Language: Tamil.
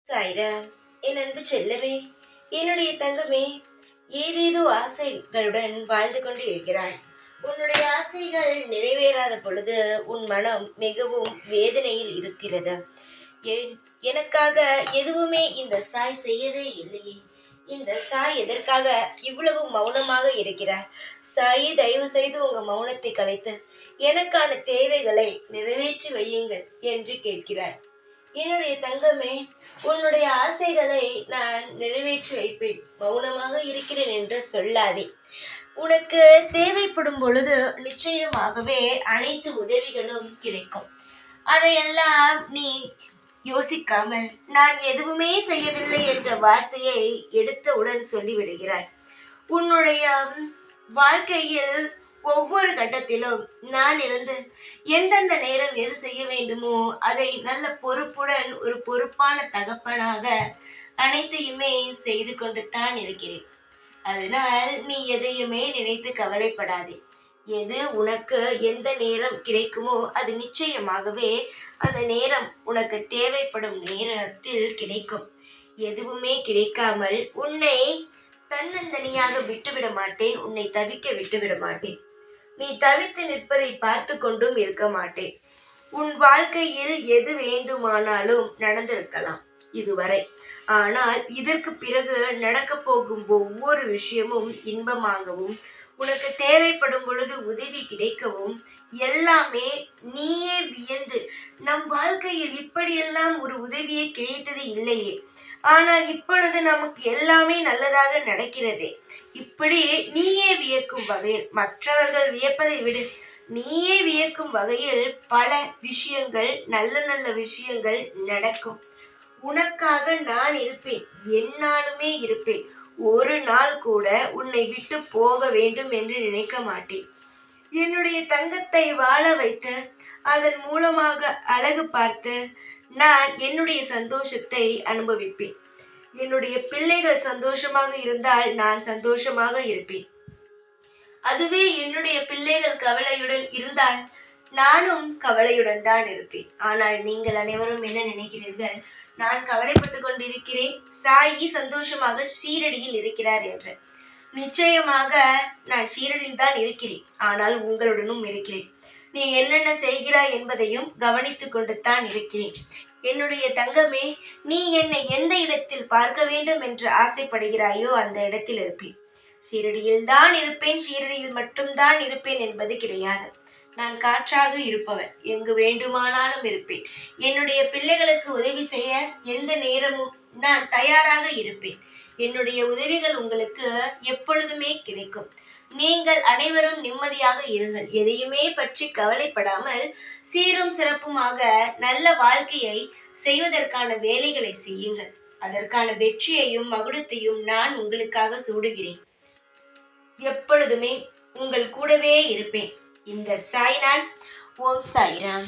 சாய்ராம். என் அன்பு செல்லமே, என்னுடைய தங்கமே, ஏதேதோ ஆசைகளுடன் வாழ்ந்து கொண்டு இருக்கிறாய். உன்னுடைய ஆசைகள் நிறைவேறாத பொழுது உன் மனம் மிகவும் வேதனையில் இருக்கிறது. ஏன் எனக்காக எதுவுமே இந்த சாய் செய்யவே இல்லையே, இந்த சாய் எதற்காக இவ்வளவு மௌனமாக இருக்கிறார்? சாயி, தயவு செய்து உங்க மௌனத்தை கலைத்து எனக்கான தேவைகளை நிறைவேற்றி வையுங்கள் என்று கேட்கிறார். என்னுடைய தங்கமே, உன்னுடைய ஆசைகளை நான் நிறைவேற்றி வைப்பேன். மௌனமாக இருக்கிறேன் என்று சொல்லாதே. உனக்கு தேவைப்படும் பொழுது நிச்சயமாகவே அனைத்து உதவிகளும் கிடைக்கும். அதையெல்லாம் நீ யோசிக்காமல் நான் எதுவுமே செய்யவில்லை என்ற வார்த்தையை எடுத்தவுடன் சொல்லிவிடுகிறாய். உன்னுடைய வாழ்க்கையில் ஒவ்வொரு கட்டத்திலும் நான் இருந்து எந்தெந்த நேரம் எது செய்ய வேண்டுமோ அதை நல்ல பொறுப்புடன் ஒரு பொறுப்பான தகப்பனாக அனைத்தையுமே செய்து கொண்டு தான் இருக்கிறேன். அதனால் நீ எதையுமே நினைத்து கவலைப்படாதே. எது உனக்கு எந்த நேரம் கிடைக்குமோ அது நிச்சயமாகவே அந்த நேரம் உனக்கு தேவைப்படும் நேரத்தில் கிடைக்கும். எதுவுமே கிடைக்காமல் உன்னை தன்னந்தனியாக விட்டுவிட மாட்டேன். உன்னை தவிக்க விட்டுவிட மாட்டேன். நீ தவித்து நிற்பதை பார்த்து கொண்டும் இருக்க மாட்டேன். உன் வாழ்க்கையில் எது வேண்டுமானாலும் நடந்திருக்கலாம் இதுவரை. ஆனால் இதற்கு பிறகு நடக்க போகும் ஒவ்வொரு விஷயமும் இன்பமாகவும் உனக்கு தேவைப்படும் பொழுது உதவி கிடைக்கவும் எல்லாமே நீயே வியந்து, நம் வாழ்க்கையில் இப்படியெல்லாம் ஒரு உதவியே கிடைத்தது இல்லையே, ஆனால் இப்பொழுது நமக்கு எல்லாமே நல்லதாக நடக்கிறது. இப்படி நீயே வியக்கும் வகையில், மற்றவர்கள் வியப்பதை விடு, நீயே வியக்கும் வகையில் பல விஷயங்கள், நல்ல நல்ல விஷயங்கள் நடக்கும். உனக்காக நான் இருப்பேன், எந்நாளுமே இருப்பேன். ஒரு நாள் கூட உன்னை விட்டு போக வேண்டும் என்று நினைக்க மாட்டேன். என்னுடைய தங்கத்தை வாழ வைத்து அதன் மூலமாக அழகு பார்த்து நான் என்னுடைய சந்தோஷத்தை அனுபவிப்பேன். என்னுடைய பிள்ளைகள் சந்தோஷமாக இருந்தால் நான் சந்தோஷமாக இருப்பேன். அதுவே என்னுடைய பிள்ளைகள் கவலையுடன் இருந்தால் நானும் கவலையுடன் தான் இருப்பேன். ஆனால் நீங்கள் அனைவரும் என்ன நினைக்கிறீர்கள்? நான் கவலைப்பட்டு கொண்டிருக்கிறேன், சாயி சந்தோஷமாக ஷீரடியில் இருக்கிறார் என்று. நிச்சயமாக நான் ஷீரடியில் தான் இருக்கிறேன், ஆனால் உங்களுடனும் இருக்கிறேன். நீ என்னென்ன செய்கிறாய் என்பதையும் கவனித்து கொண்டு தான் இருக்கிறேன். என்னுடைய தங்கமே, நீ என்னை எந்த இடத்தில் பார்க்க வேண்டும் என்று ஆசைப்படுகிறாயோ அந்த இடத்தில் இருப்பேன். ஷீரடியில் தான் இருப்பேன், ஷீரடியில் மட்டும்தான் இருப்பேன் என்பது கிடையாது. நான் காற்றாக இருப்பவன், எங்கு வேண்டுமானாலும் இருப்பேன். என்னுடைய பிள்ளைகளுக்கு உதவி செய்ய எந்த நேரமும் நான் தயாராக இருப்பேன். என்னுடைய உதவிகள் உங்களுக்கு எப்பொழுதுமே கிடைக்கும். நீங்கள் அனைவரும் நிம்மதியாக இருங்கள். எதையுமே பற்றி கவலைப்படாமல் சீரும் சிறப்புமாக நல்ல வாழ்க்கையை செய்வதற்கான வேலைகளை செய்யுங்கள். அதற்கான வெற்றியையும் மகுடத்தையும் நான் உங்களுக்காக சூடுகிறேன். எப்பொழுதுமே உங்கள் கூடவே இருப்பேன். இந்த சாய்நாள். ஓம் சாய்ராம்.